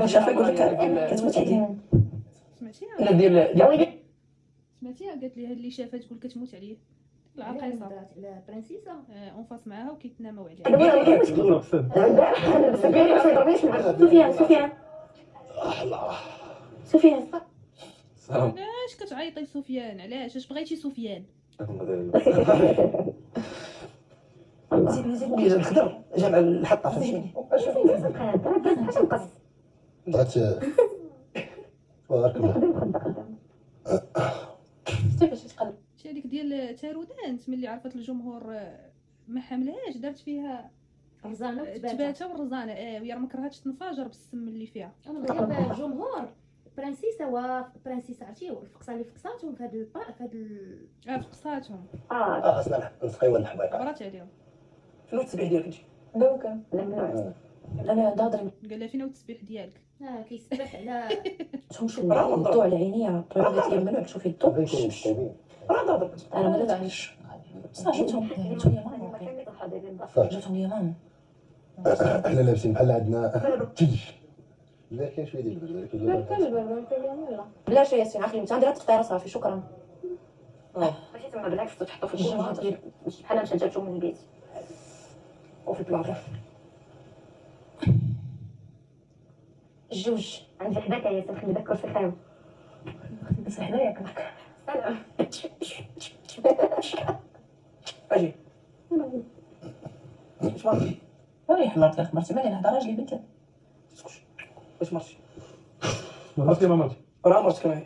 شافك يقول لك كتموت عليه. سمعتيها؟ لا ديال سمعتيها قالت لي هاد اللي شافت تقول كتموت عليه العقيصه على برنسيسه اونفاس معاها وكيتناموا عليها. هذا هو المشكل. سفيان سفيان علاش كتعيطي لسفيان؟ علاش بغيتي سفيان؟ زيد ملي جا نخدم جامع الحطه فهمتيني. بغات شتي هذيك ديال تارودانت ملي عرفت الجمهور ما حملهاش دارت فيها رزانه تباته والرزانه وهي راه ما كرهاتش تنفجر بالسم اللي فيها. انا الجمهور برنسيسه وبرنسيسه عرفتي الفقصه اللي فقصاتهم في هذا فقصاتهم خاصنا نسقيو الحبايب. عبرات عليهم. شنو التسبيح ديالك انت؟ دوكا انا نهضر قال لها فين هو التسبيح ديالك؟ كيسبح على شوف الضوء على عينيا طلعوا قالت لي ممنوع تشوفي الضوء. راه نهضر انا ما درتش صافي جاتهم لي ماما احنا لابسين بحال عندنا تلج. لا كاين شويه ديال البرد. بلاش يا ياسين اخي انت غنديرها تختار صافي شكرا. ماشي تما بالعكس تحطو في الجيم ديال بحال مشى جاتو من البيت وفي البلاطه جوج عندي حداك يا ياسين خلي بالك كرسي خاوي بس حدايا كنحك اجي واش مرتي؟ وي حمرت يا مرتي مالي نهضر راجلي بنت اسكت واش مرتي؟ مرتي ما مرتي راه مرتك معايا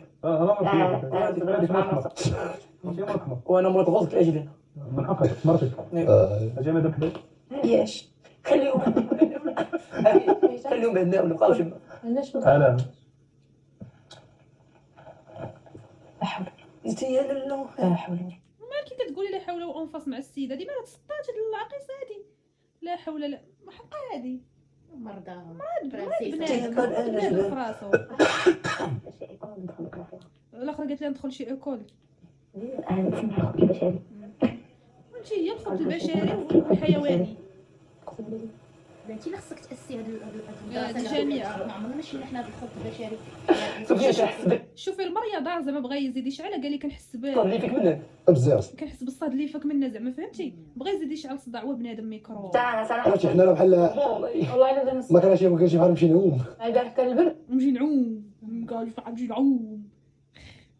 وانا مرات غلط لاجلنا من حقك مرتك اجي مدام حداك ياش خليهم بعدنا ونبقاو جنب علاش علاه لا حول انت يا لالا لا حول مالكي كتقولي لا حول ولا قوه مع السيده ديما تسطات هاد العقيصه هادي لا حول لا ما حقها هادي مرضاهم بنادم في راسو. الاخرى قالت لي ندخل شي ايكول انا نسمع الخط البشري وانت هي الخط البشري والحيواني انت اللي خصك تاسي هاد الجامعه. ما عمرنا مشينا حنا بالخط البشري. شوفي المريض زعما بغى يزيد يشعل قال لي كنحس اللي فيك منك بزاف كنحس بالصاد اللي فك منا زعما فهمتي بغى يزيد يشعل صداع هو بنادم ميكروب. عرفتي حنا راه بحال والله الا ما كانش بحال نمشي نعوم. هذا كنبر نمشي نعوم نمشي نعوم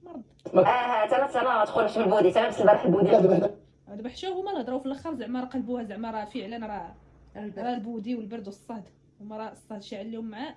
مرض. انا تدخلش بالبودي انا نفس البارح البودي دابا حشاو هما نهضروا في الاخر زعما راه قلبوها زعما راه فعلا راه البودي والبرد والصهد هما راه الصهد شاعل لهم معاه